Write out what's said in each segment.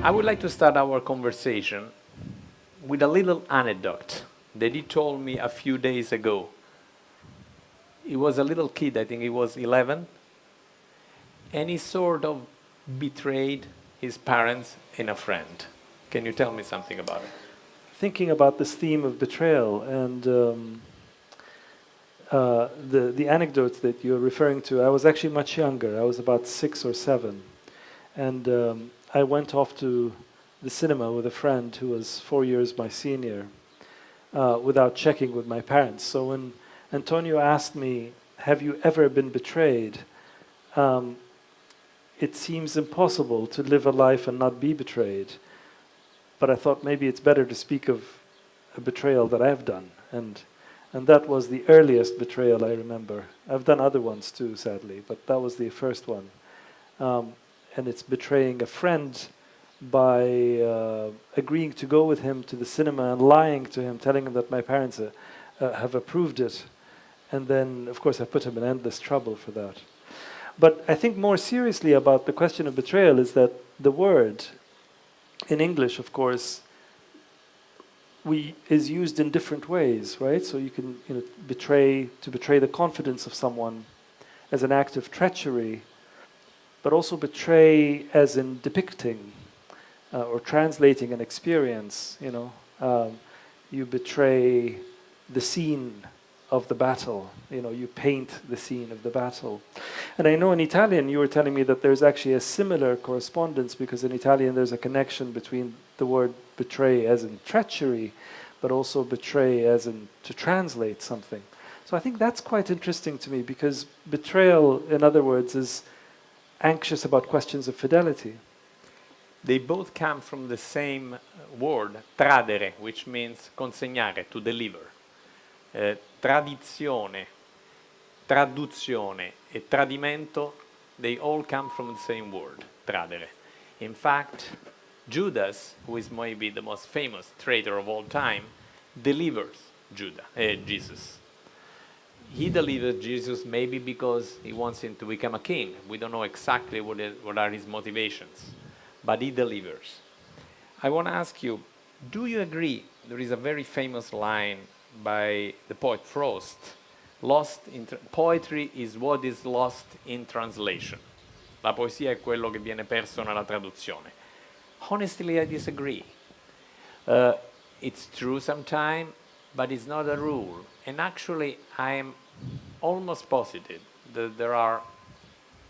I would like to start our conversation with a little anecdote that he told me a few days ago. He was a little kid, I think he was 11, and he sort of betrayed his parents and a friend. Can you tell me something about it? Thinking about this theme of betrayal and the anecdote that you're referring to, I was actually much younger. I was about 6 or 7. And I went off to the cinema with a friend who was 4 years my senior without checking with my parents. So when Antonio asked me, have you ever been betrayed? It seems impossible to live a life and not be betrayed. But I thought maybe it's better to speak of a betrayal that I've done. And that was the earliest betrayal I remember. I've done other ones too, sadly, but that was the first one. And it's betraying a friend by agreeing to go with him to the cinema and lying to him, telling him that my parents have approved it. And then, of course, I put him in endless trouble for that. But I think more seriously about the question of betrayal is that the word, in English, of course, is used in different ways, right? So you can betray the confidence of someone as an act of treachery, but also betray as in depicting or translating an experience. You betray the scene of the battle. You paint the scene of the battle. And I know in Italian, you were telling me that there's actually a similar correspondence, because in Italian there's a connection between the word betray as in treachery, but also betray as in to translate something. So I think that's quite interesting to me, because betrayal, in other words, is anxious about questions of fidelity. They both come from the same word, tradere, which means consegnare, to deliver. Tradizione, traduzione, e tradimento, they all come from the same word, tradere. In fact, Judas, who is maybe the most famous traitor of all time, delivers Jesus. He delivers Jesus maybe because he wants him to become a king. We don't know exactly what are his motivations, but he delivers. I want to ask you, do you agree? There is a very famous line by the poet Frost, poetry is what is lost in translation. La poesia è quello che viene perso nella traduzione. Honestly, I disagree. It's true sometimes, but it's not a rule. And actually, I am almost positive that there are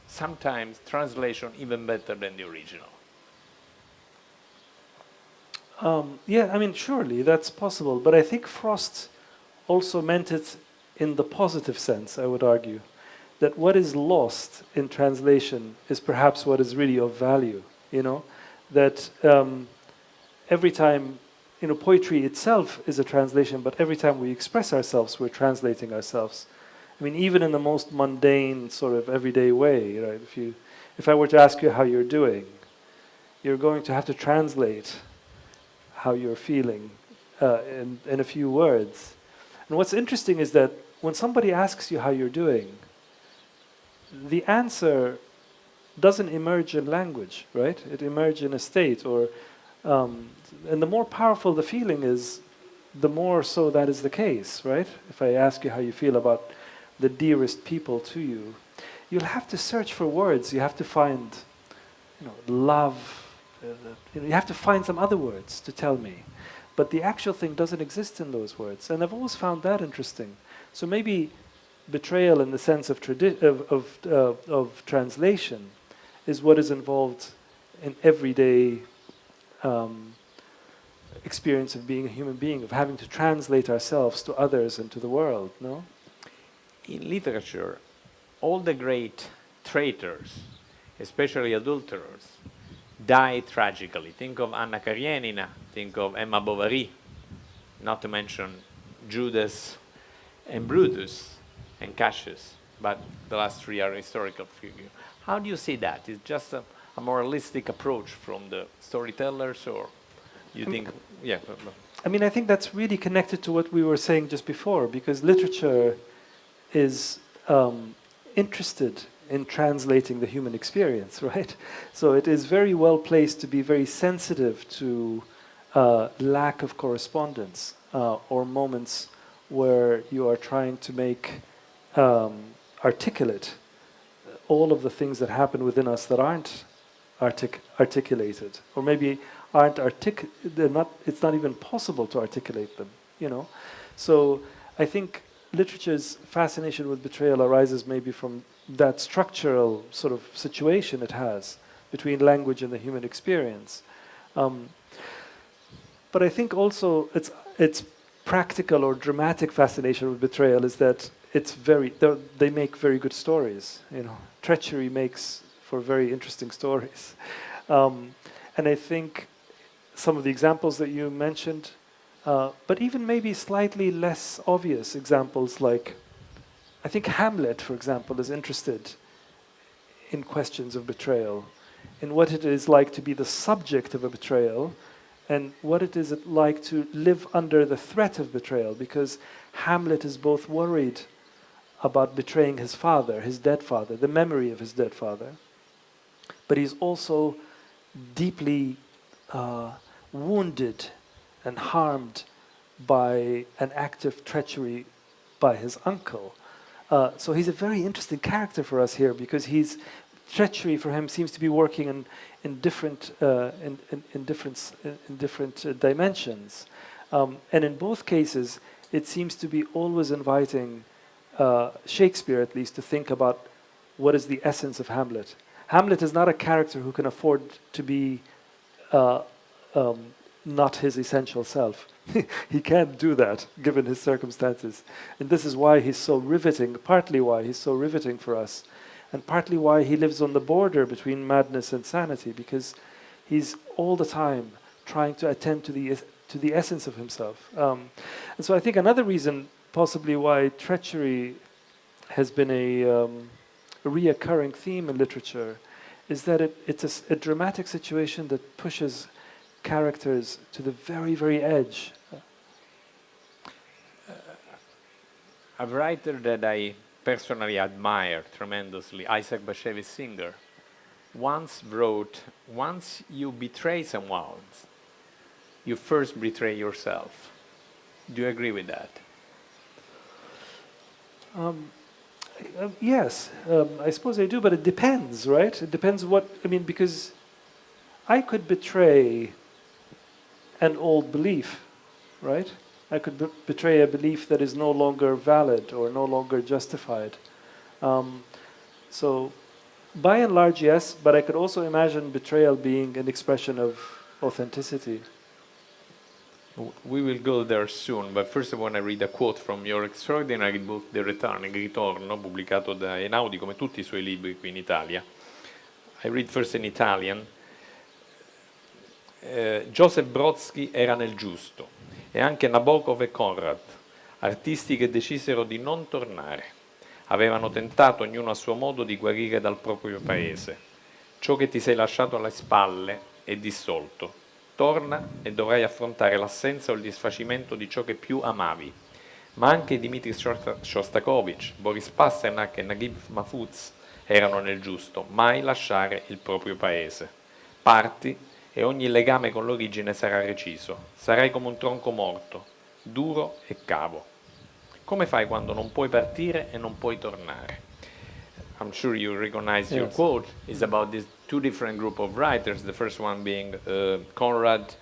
sometimes translations even better than the original. Yeah, I mean, surely that's possible. But I think Frost also meant it in the positive sense, I would argue. That what is lost in translation is perhaps what is really of value, That every time, poetry itself is a translation, but every time we express ourselves, we're translating ourselves. I mean, even in the most mundane, sort of everyday way, right? If I were to ask you how you're doing, you're going to have to translate how you're feeling in a few words. And what's interesting is that when somebody asks you how you're doing, the answer doesn't emerge in language, right? It emerges in a state, and the more powerful the feeling is, the more so that is the case, right? If I ask you how you feel about the dearest people to you, you'll have to search for words. You have to find, love. You have to find some other words to tell me. But the actual thing doesn't exist in those words. And I've always found that interesting. So maybe betrayal in the sense of translation is what is involved in everyday experience of being a human being, of having to translate ourselves to others and to the world, no? In literature, all the great traitors, especially adulterers, die tragically. Think of Anna Karenina, think of Emma Bovary, not to mention Judas and Brutus and Cassius, but the last three are historical figures. How do you see that? Is just a moralistic approach from the storytellers, or you think, yeah? I mean, I think that's really connected to what we were saying just before, because literature is interested in translating the human experience, right? So it is very well placed to be very sensitive to lack of correspondence or moments where you are trying to make articulate all of the things that happen within us that aren't articulated, or maybe it's not even possible to articulate them, you know? So I think literature's fascination with betrayal arises maybe from that structural sort of situation it has between language and the human experience. But I think also its practical or dramatic fascination with betrayal is that they make very good stories. You know, treachery makes for very interesting stories, and I think some of the examples that you mentioned, but even maybe slightly less obvious examples, like I think Hamlet, for example, is interested in questions of betrayal, in what it is like to be the subject of a betrayal, and what it is like to live under the threat of betrayal, because Hamlet is both worried about betraying his father, his dead father, the memory of his dead father, but he's also deeply wounded and harmed by an act of treachery by his uncle. So he's a very interesting character for us here, because treachery for him seems to be working in different dimensions, and in both cases, it seems to be always inviting Shakespeare, at least, to think about what is the essence of Hamlet. Hamlet is not a character who can afford to be not his essential self. He can't do that, given his circumstances. And this is why he's so riveting, partly why he's so riveting for us, and partly why he lives on the border between madness and sanity, because he's all the time trying to attend to the essence of himself. And so I think another reason possibly why treachery has been a reoccurring theme in literature is that it's a dramatic situation that pushes characters to the very, very edge. A writer that I personally admire tremendously, Isaac Bashevis Singer, once wrote, once you betray someone, you first betray yourself. Do you agree with that? Yes, I suppose I do, but it depends, right? It depends because I could betray an old belief, right? I could betray a belief that is no longer valid or no longer justified. So, by and large, yes, but I could also imagine betrayal being an expression of authenticity. We will go there soon, but first I want to read a quote from your extraordinary book, The Return, Il Ritorno, pubblicato da Einaudi, come tutti i suoi libri qui in Italia. I read first in Italian. Joseph Brodsky era nel giusto, e anche Nabokov e Conrad, artisti che decisero di non tornare. Avevano tentato, ognuno a suo modo, di guarire dal proprio paese. Ciò che ti sei lasciato alle spalle è dissolto. Torna e dovrai affrontare l'assenza o il disfacimento di ciò che più amavi. Ma anche Dmitri Shostakovich, Boris Pasternak e Naguib Mahfouz erano nel giusto, mai lasciare il proprio paese. Parti e ogni legame con l'origine sarà reciso. Sarai come un tronco morto, duro e cavo. Come fai quando non puoi partire e non puoi tornare? I'm sure you recognize your quote. It's about these two different group of writers. The first one being Conrad,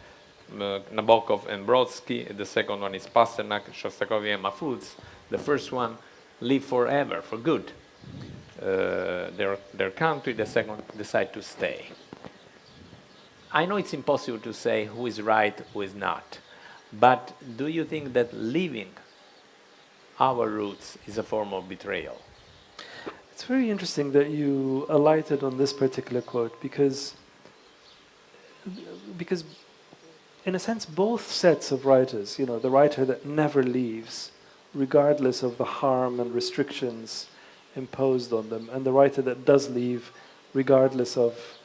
Nabokov and Brodsky. The second one is Pasternak, Shostakovich and Mahfouz. The first one live forever, for good. Their country. The second decide to stay. I know it's impossible to say who is right, who is not. But do you think that leaving our roots is a form of betrayal? It's very interesting that you alighted on this particular quote, because in a sense both sets of writers, you know, the writer that never leaves regardless of the harm and restrictions imposed on them, and the writer that does leave regardless of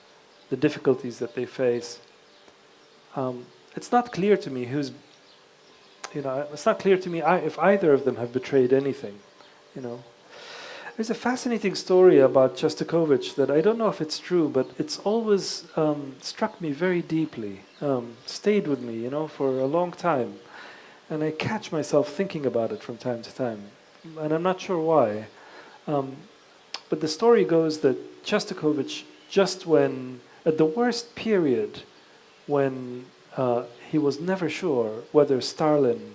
the difficulties that they face. It's not clear to me it's not clear to me if either of them have betrayed anything, you know. There's a fascinating story about Shostakovich that I don't know if it's true, but it's always struck me very deeply, stayed with me, for a long time. And I catch myself thinking about it from time to time. And I'm not sure why. But the story goes that Shostakovich, just when, at the worst period, when he was never sure whether Stalin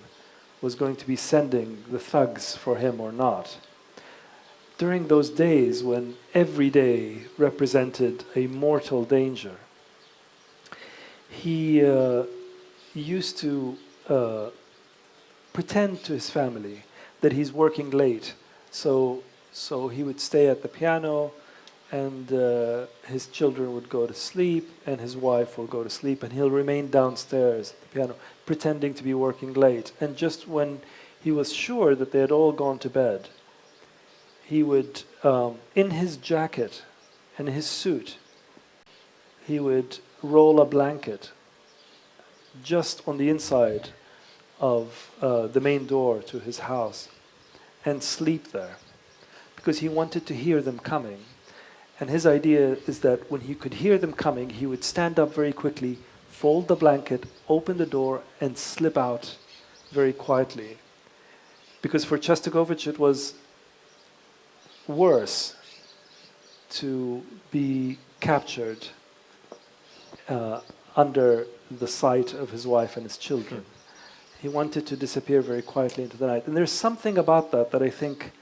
was going to be sending the thugs for him or not, during those days when every day represented a mortal danger, he used to pretend to his family that he's working late. So he would stay at the piano, and his children would go to sleep, and his wife will go to sleep, and he'll remain downstairs at the piano, pretending to be working late. And just when he was sure that they had all gone to bed, he would, in his jacket and his suit, he would roll a blanket just on the inside of the main door to his house and sleep there, because he wanted to hear them coming. And his idea is that when he could hear them coming, he would stand up very quickly, fold the blanket, open the door, and slip out very quietly. Because for Shostakovich it was worse to be captured under the sight of his wife and his children. He wanted to disappear very quietly into the night. And there's something about that I think,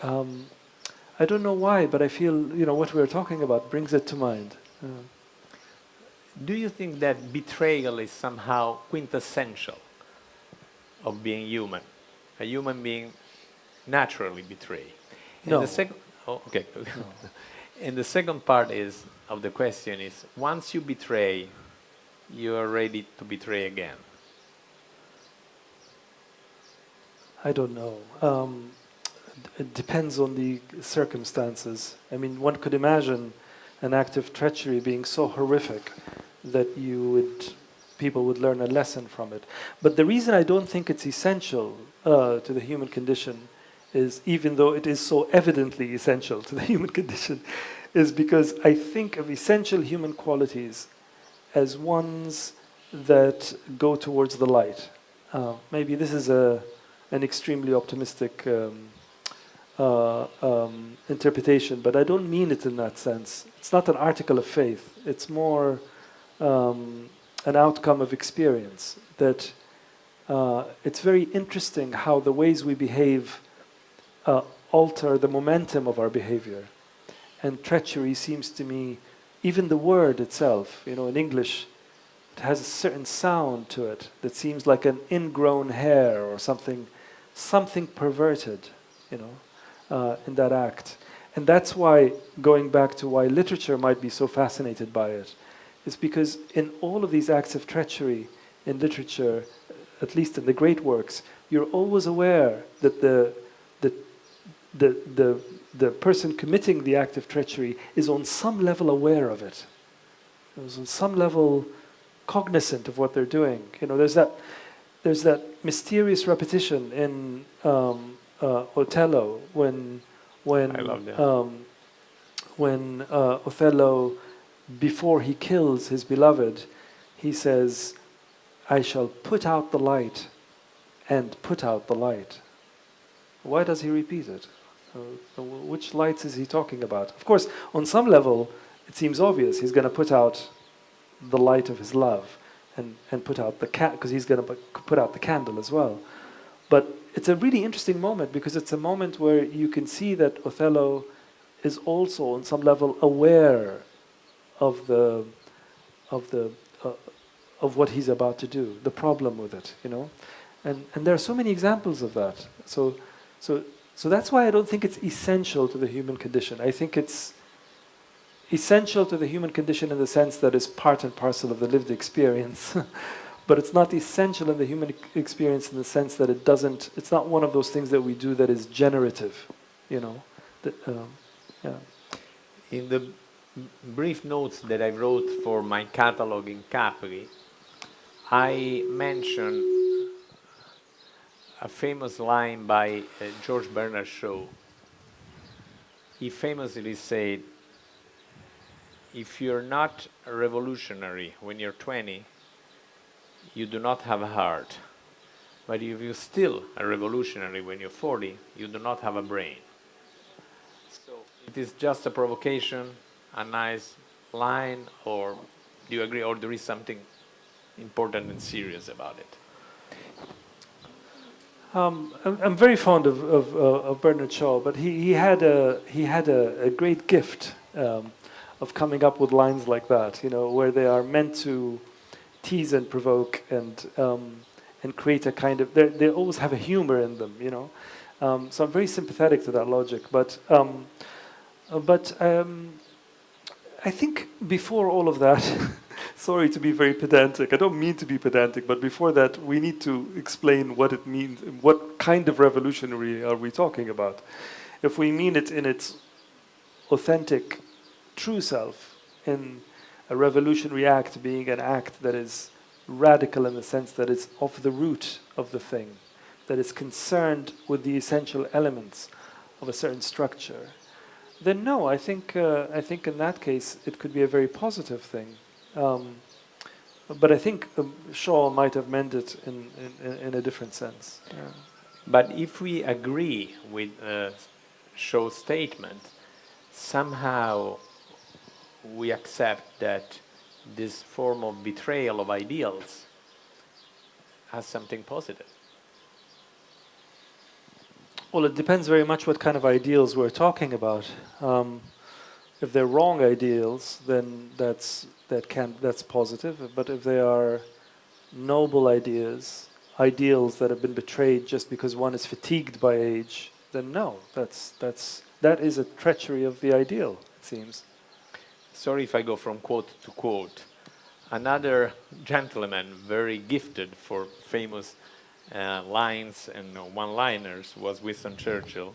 I don't know why, but I feel, what we were talking about brings it to mind. Do you think that betrayal is somehow quintessential of being human? A human being naturally betrays. No. Okay. No. And the second part of the question is, once you betray, you are ready to betray again. I don't know. It depends on the circumstances. I mean, one could imagine an act of treachery being so horrific that people would learn a lesson from it. But the reason I don't think it's essential to the human condition is, even though it is so evidently essential to the human condition, is because I think of essential human qualities as ones that go towards the light. Maybe this is an extremely optimistic interpretation, but I don't mean it in that sense. It's not an article of faith. It's more an outcome of experience. That it's very interesting how the ways we behave alter the momentum of our behavior. And treachery seems to me, even the word itself, in English, it has a certain sound to it that seems like an ingrown hair or something perverted, in that act. And that's why, going back to why literature might be so fascinated by it, is because in all of these acts of treachery in literature, at least in the great works, you're always aware that the person committing the act of treachery is on some level aware of it. Is on some level cognizant of what they're doing. There's that mysterious repetition in Othello when I love that. When Othello, before he kills his beloved, he says, "I shall put out the light and put out the light." Why does he repeat it? Which lights is he talking about? Of course, on some level, it seems obvious. He's going to put out the light of his love and put out the because he's going to put out the candle as well. But it's a really interesting moment, because it's a moment where you can see that Othello is also on some level aware of of what he's about to do, the problem with it, and there are so many examples of that. So that's why I don't think it's essential to the human condition. I think it's essential to the human condition in the sense that it's part and parcel of the lived experience. But it's not essential in the human experience in the sense that it's not one of those things that we do that is generative, yeah. In the brief notes that I wrote for my catalog in Capri, I mentioned a famous line by George Bernard Shaw, he famously said, if you're not a revolutionary when you're 20, you do not have a heart. But if you're still a revolutionary when you're 40, you do not have a brain. So it is just a provocation, a nice line, or do you agree, or there is something important and serious about it? I'm very fond of Bernard Shaw, but he had a great gift of coming up with lines like that, you know, where they are meant to tease and provoke and create a kind of they always have a humor in them, you know. So I'm very sympathetic to that logic, but I think before all of that, sorry to be very pedantic. I don't mean to be pedantic, but before that, we need to explain what it means. What kind of revolutionary are we talking about? If we mean it in its authentic, true self, in a revolutionary act being an act that is radical in the sense that it's of the root of the thing, that is concerned with the essential elements of a certain structure, then no, I think in that case it could be a very positive thing. But I think Shaw might have meant it in a different sense. Yeah. But if we agree with Shaw's statement, somehow we accept that this form of betrayal of ideals has something positive. Well, it depends very much what kind of ideals we're talking about. If they're wrong ideals, then that's positive. But if they are noble ideas that have been betrayed just because one is fatigued by age, then no, that is a treachery of the ideal, it seems. Sorry if I go from quote to quote. Another gentleman, very gifted for famous lines and one-liners, was Winston Churchill,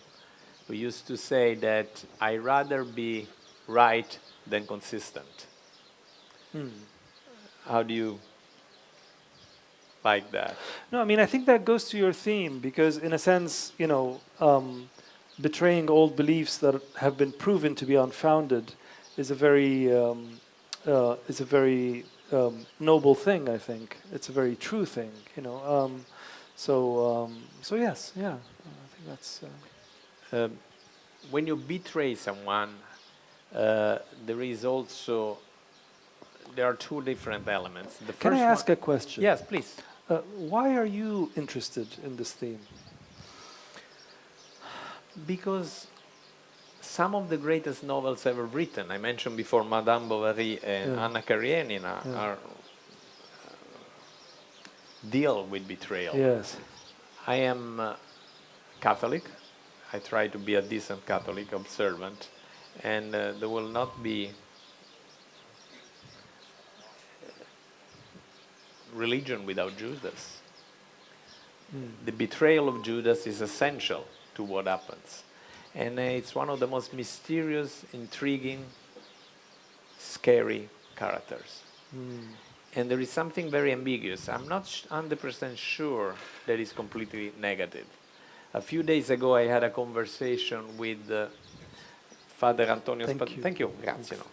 who used to say that I'd rather be right than consistent. How do you like that? No, I mean, I think that goes to your theme, because in a sense, you know, betraying old beliefs that have been proven to be unfounded is a very noble thing, I think. It's a very true thing, you know. So yes, yeah, I think that's... When you betray someone, there are two different elements. The Can I first ask a question? Yes, please. Why are you interested in this theme? Because some of the greatest novels ever written, I mentioned before Madame Bovary and Anna Karenina, are deal with betrayal. Yes. I am Catholic. I try to be a decent Catholic, observant, and there will not be religion without Judas. The betrayal of Judas is essential to what happens. And it's one of the most mysterious, intriguing, scary characters. And there is something very ambiguous. I'm not 100% sure that it's completely negative. A few days ago, I had a conversation with Father Antonio Spadaro. Thank you. Grazie. No.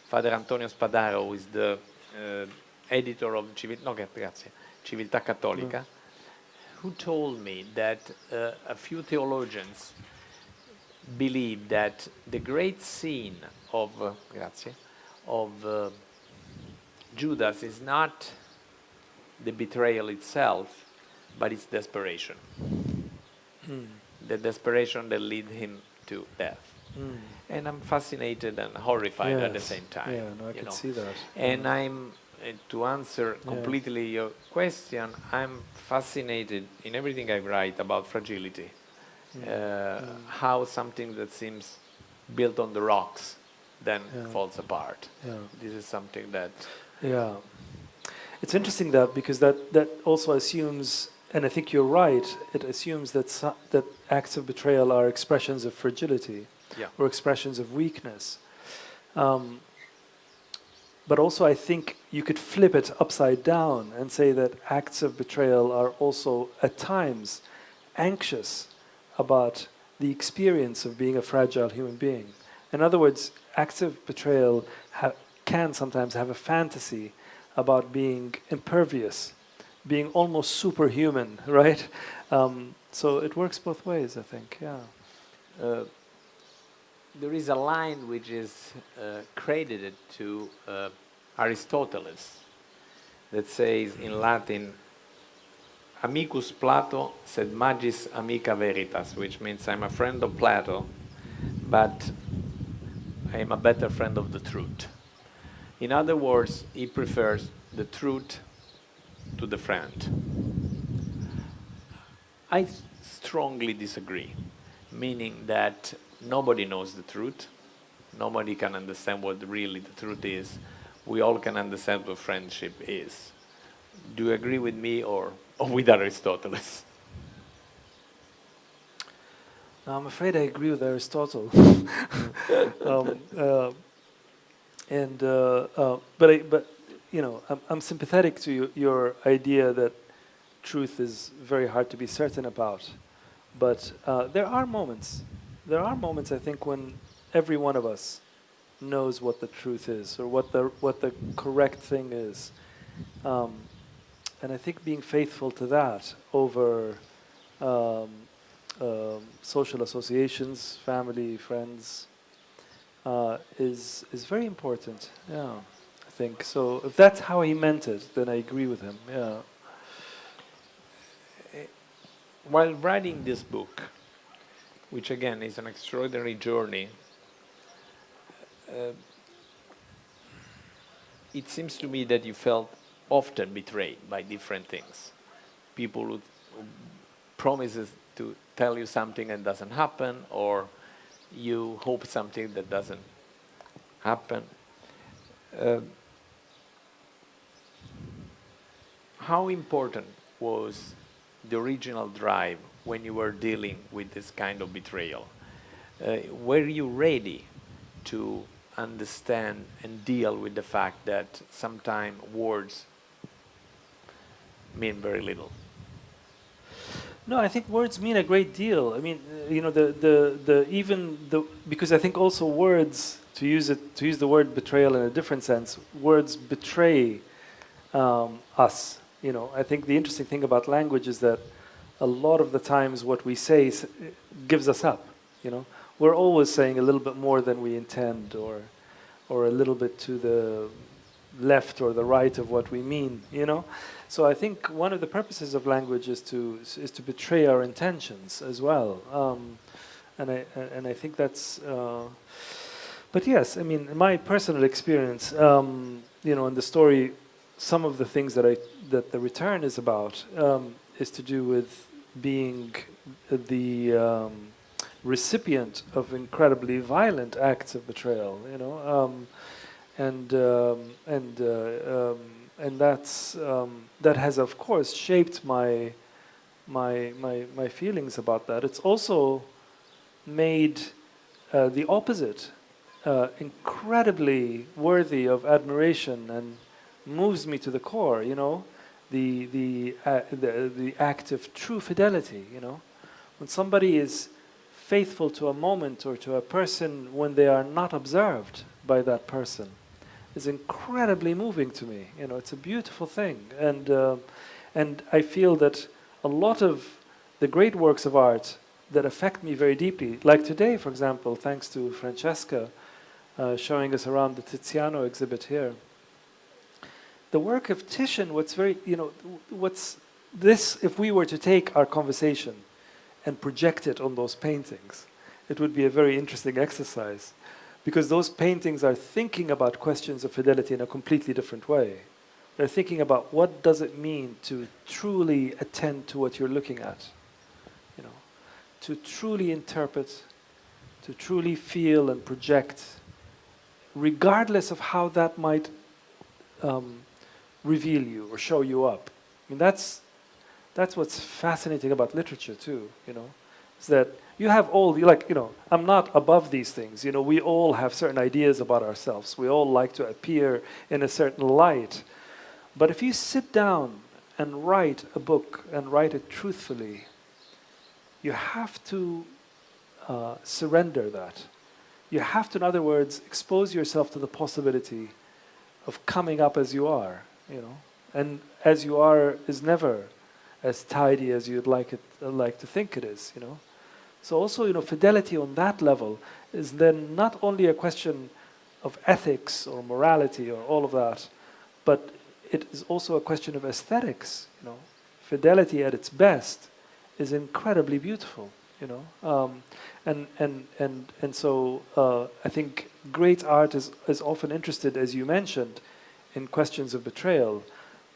Father Antonio Spadaro, who is the editor of Civiltà Cattolica, who told me that a few theologians believe that the great sin of Judas is not the betrayal itself, but it's desperation. The desperation that led him to death. And I'm fascinated and horrified at the same time. Yeah, no, I can see that. And I'm, to answer completely your question, I'm fascinated in everything I write about fragility. How something that seems built on the rocks then falls apart. This is something that... Yeah. It's interesting that, because that also assumes, and I think you're right, it assumes that that acts of betrayal are expressions of fragility or expressions of weakness. But also I think you could flip it upside down and say that acts of betrayal are also at times anxious about the experience of being a fragile human being. In other words, active betrayal can sometimes have a fantasy about being impervious, being almost superhuman, right? So it works both ways, I think, yeah. There is a line which is credited to Aristotle that says in Latin, amicus Plato sed magis amica veritas, which means I'm a friend of Plato, but I am a better friend of the truth. In other words, he prefers the truth to the friend. I strongly disagree, meaning that nobody knows the truth. Nobody can understand what really the truth is. We all can understand what friendship is. Do you agree with me or with Aristotle? I'm afraid I agree with Aristotle. But you know, I'm sympathetic to your idea that truth is very hard to be certain about. But there are moments. There are moments, I think, when every one of us knows what the truth is or what the correct thing is. And I think being faithful to that over social associations, family, friends, is very important. Yeah, I think so. If that's how he meant it, then I agree with him. Yeah. While writing this book, which again is an extraordinary journey, it seems to me that you felt often betrayed by different things. People who promises to tell you something and doesn't happen, or you hope something that doesn't happen. How important was the original drive when you were dealing with this kind of betrayal? Were you ready to understand and deal with the fact that sometimes words mean very little? No, I think words mean a great deal. I mean, you know, because I think also words, to use the word betrayal in a different sense, words betray us. You know, I think the interesting thing about language is that a lot of the times what we say gives us up. You know, we're always saying a little bit more than we intend, or a little bit to the left or the right of what we mean. You know. So I think one of the purposes of language is to betray our intentions as well, and I think that's. But yes, I mean, in my personal experience, you know, in the story, some of the things that the return is about is to do with being the recipient of incredibly violent acts of betrayal. You know, and that's that has of course shaped my feelings about that. It's also made the opposite incredibly worthy of admiration and moves me to the core. You know, the act of true fidelity. You know, when somebody is faithful to a moment or to a person when they are not observed by that person, is incredibly moving to me. You know, it's a beautiful thing, and I feel that a lot of the great works of art that affect me very deeply, like today, for example, thanks to Francesca showing us around the Tiziano exhibit here. The work of Titian, if we were to take our conversation and project it on those paintings, it would be a very interesting exercise. Because those paintings are thinking about questions of fidelity in a completely different way. They're thinking about what does it mean to truly attend to what you're looking at, you know, to truly interpret, to truly feel and project, regardless of how that might reveal you or show you up. I mean, that's what's fascinating about literature too. You know, is that you have all, like, you know, I'm not above these things. You know, we all have certain ideas about ourselves. We all like to appear in a certain light. But if you sit down and write a book and write it truthfully, you have to surrender that. you have to, in other words, expose yourself to the possibility of coming up as you are, you know. And as you are is never as tidy as you'd like to think it is, you know. So also, you know, fidelity on that level is then not only a question of ethics or morality or all of that, but it is also a question of aesthetics, you know. Fidelity at its best is incredibly beautiful, you know. And so I think great art is often interested, as you mentioned, in questions of betrayal,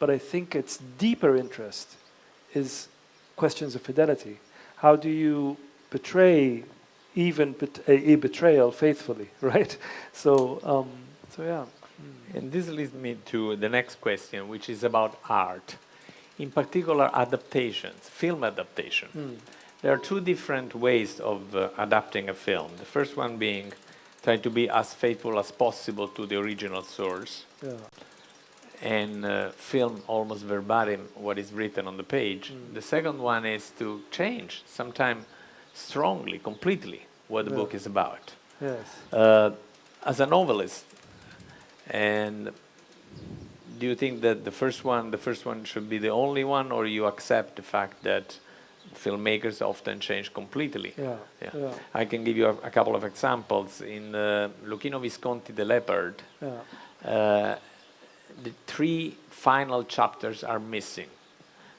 but I think its deeper interest is questions of fidelity. How do you betray even a betrayal faithfully, right? So yeah. And this leads me to the next question, which is about art. In particular, adaptations, film adaptation. There are two different ways of adapting a film. The first one being trying to be as faithful as possible to the original source, Yeah. and film almost verbatim what is written on the page. The second one is to change, sometimes strongly, completely, what the book is about. Yes. As a novelist, and do you think that the first one should be the only one, or you accept the fact that filmmakers often change completely? Yeah. I can give you a couple of examples. In Luchino Visconti, The Leopard, the three final chapters are missing,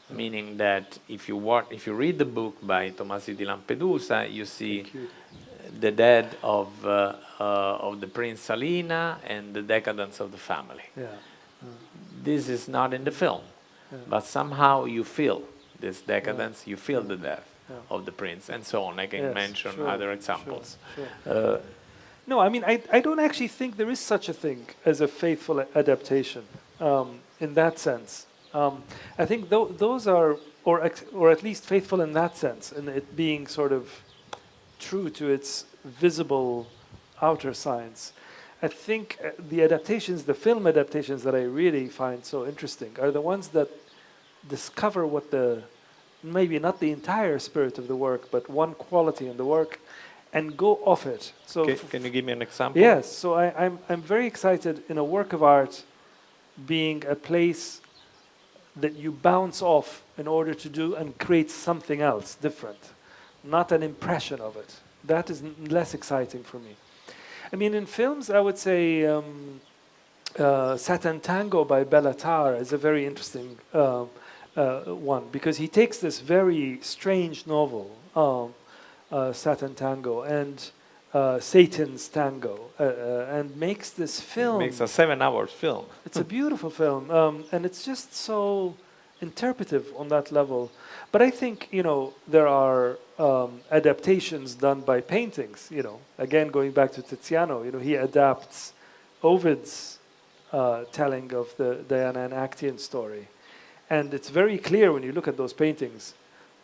meaning that if you read the book by Tomasi di Lampedusa, you see the death of the Prince Salina and the decadence of the family. This is not in the film, but somehow you feel this decadence, you feel the death of the prince, and so on. I can mention other examples. Sure. No, I mean, I don't actually think there is such a thing as a faithful adaptation in that sense. I think those are, or at least faithful in that sense, in it being sort of true to its visible outer signs. I think the adaptations, the film adaptations that I really find so interesting are the ones that discover what maybe not the entire spirit of the work, but one quality in the work, and go off it. So can you give me an example? Yes. So I'm very excited in a work of art being a place that you bounce off in order to do and create something else different, not an impression of it. That is less exciting for me. I mean, in films, I would say Satin Tango by Matar is a very interesting one, because he takes this very strange novel, Satin Tango, and Satan's Tango, and makes this film. Makes a 7-hour film. It's a beautiful film, and it's just so interpretive on that level. But I think, you know, there are adaptations done by paintings, you know. Again, going back to Tiziano, you know, he adapts Ovid's telling of the Diana and Actaeon story. And it's very clear when you look at those paintings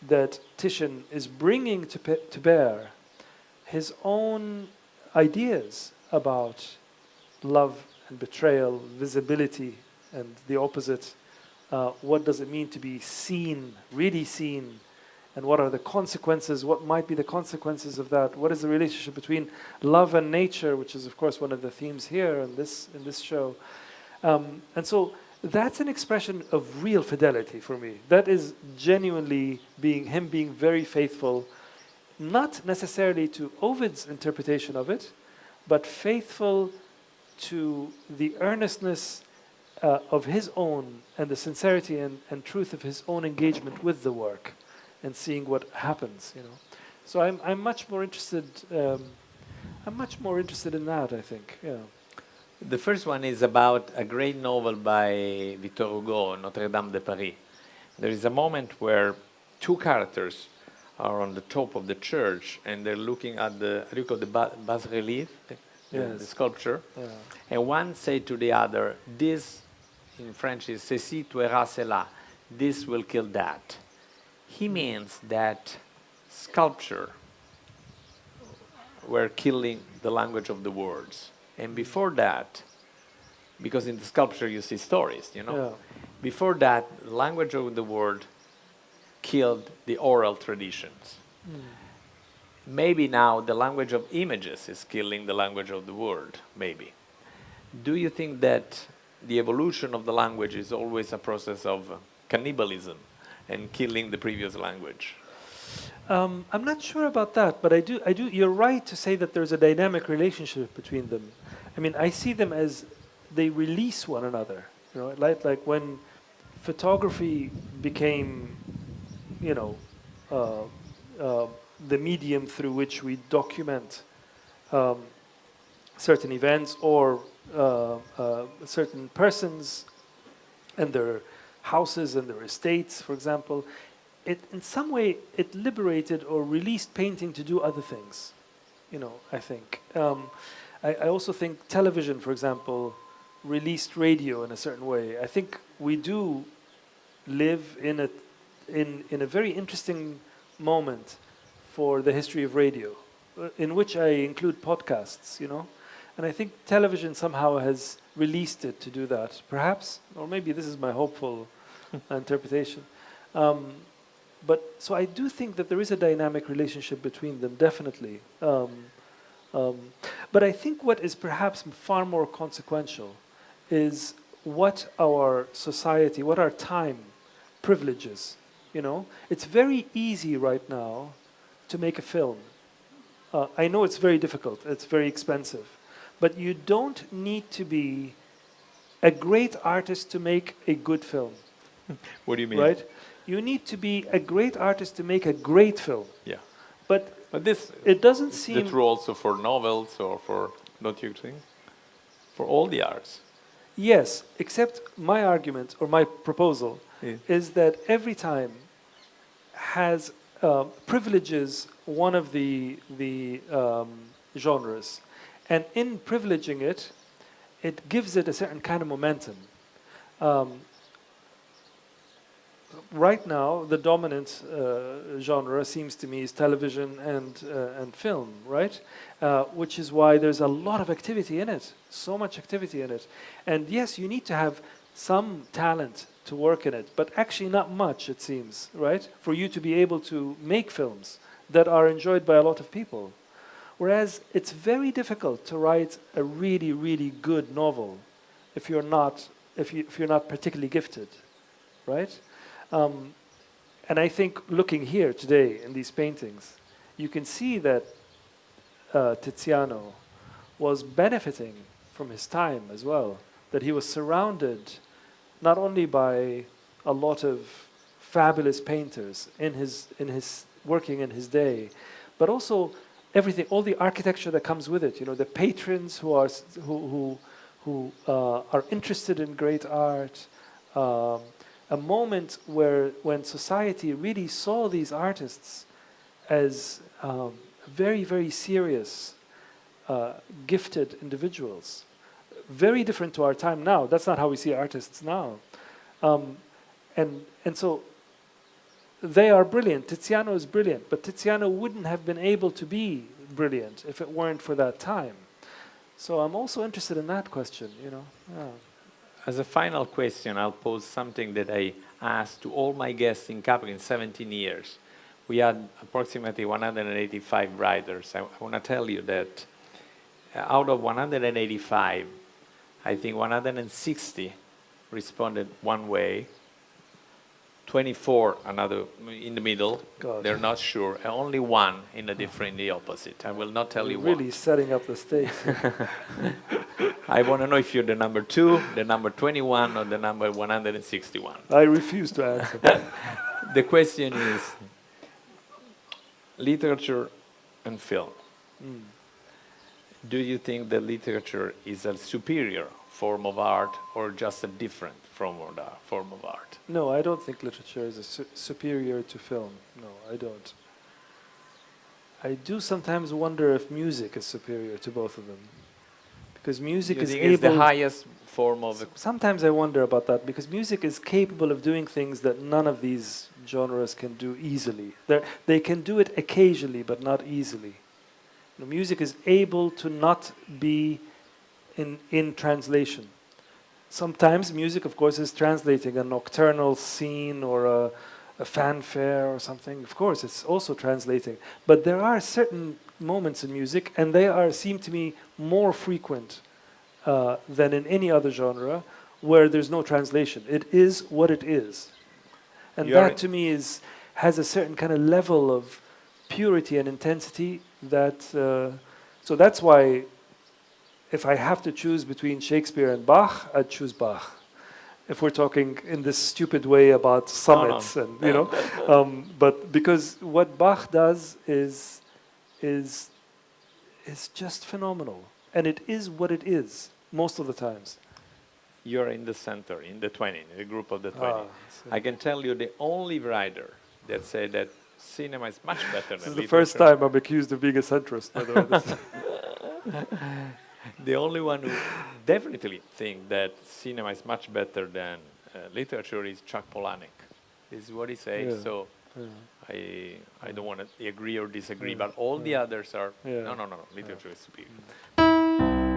that Titian is bringing to bear his own ideas about love and betrayal, visibility and the opposite. What does it mean to be seen, really seen? And what are the consequences? What might be the consequences of that? What is the relationship between love and nature, which is, of course, one of the themes here in this show. And so that's an expression of real fidelity for me. That is genuinely him being very faithful, not necessarily to Ovid's interpretation of it, but faithful to the earnestness of his own and the sincerity and truth of his own engagement with the work and seeing what happens, you know. So I'm much more interested. I'm much more interested in that, I think. Yeah. The first one is about a great novel by Victor Hugo, Notre Dame de Paris. There is a moment where two characters are on the top of the church and they're looking at the bas-relief, the sculpture, and one say to the other, this in French is ceci tuera cela, this will kill that. He means that sculpture were killing the language of the words. And before that, because in the sculpture you see stories, you know, before that, the language of the word killed the oral traditions. maybe now the language of images is killing the language of the word, maybe. Do you think that the evolution of the language is always a process of cannibalism and killing the previous language? I'm not sure about that, but I do. You're right to say that there's a dynamic relationship between them. I mean, I see them as they release one another. You know, like when photography became, you know, the medium through which we document certain events or certain persons and their houses and their estates, for example. In some way, it liberated or released painting to do other things. You know, I think. I also think television, for example, released radio in a certain way. I think we do live in a very interesting moment for the history of radio, in which I include podcasts. You know, and I think television somehow has released it to do that. Perhaps, or maybe this is my hopeful interpretation. But so I do think that there is a dynamic relationship between them, definitely. But I think what is perhaps far more consequential is what our society, what our time privileges. You know, it's very easy right now to make a film. I know it's very difficult, it's very expensive, but you don't need to be a great artist to make a good film. What do you mean? Right? You need to be a great artist to make a great film. Yeah. But this it doesn't seem true also for novels or for, don't you think? For all the arts. Yes, except my argument or my proposal is that every time has privileges one of the genres, and in privileging it, it gives it a certain kind of momentum. Right now, the dominant genre seems to me is television and film, right? Which is why there's a lot of activity in it, so much activity in it. And yes, you need to have some talent to work in it, but actually not much, it seems, right? For you to be able to make films that are enjoyed by a lot of people. Whereas it's very difficult to write a really, really good novel if you're not particularly gifted, right? And I think looking here today in these paintings, you can see that Tiziano was benefiting from his time as well, that he was surrounded not only by a lot of fabulous painters in his working in his day, but also everything, all the architecture that comes with it. You know, the patrons who are interested in great art. A moment when society really saw these artists as very, very serious, gifted individuals. Very different to our time now. That's not how we see artists now. And so they are brilliant. Tiziano is brilliant, but Tiziano wouldn't have been able to be brilliant if it weren't for that time. So I'm also interested in that question, you know. Yeah. As a final question, I'll pose something that I asked to all my guests in Capri in 17 years. We had approximately 185 writers. I want to tell you that out of 185, I think 160 responded one way, 24 another in the middle. God. They're not sure, and only one in the opposite. I will not tell you really what. setting up the stage. I want to know if you're the number 2, the number 21, or the number 161. I refuse to answer. The question is literature and film. Do you think that literature is a superior form of art or just a different form of art? No, I don't think literature is superior to film. No, I don't. I do sometimes wonder if music is superior to both of them. Because music is able... It's the highest form of... Sometimes I wonder about that, because music is capable of doing things that none of these genres can do easily. They can do it occasionally, but not easily. You know, music is able to not be in translation. Sometimes music, of course, is translating a nocturnal scene or a fanfare or something, of course, it's also translating. But there are certain moments in music, and they seem to me more frequent than in any other genre, where there's no translation. It is what it is. And that to me has a certain kind of level of purity and intensity that, so that's why if I have to choose between Shakespeare and Bach, I'd choose Bach. If we're talking in this stupid way about summits and, you know, but because what Bach does is just phenomenal. And it is what it is most of the times. You're in the center, in the 20, in the group of the 20. I can tell you the only writer that said that cinema is much better than literature. This is the first time I'm accused of being a centrist, by the way. The only one who definitely think that cinema is much better than literature is Chuck Palahniuk. This is what he says. Yeah. So I don't want to agree or disagree, but all the others are no. Literature is superior.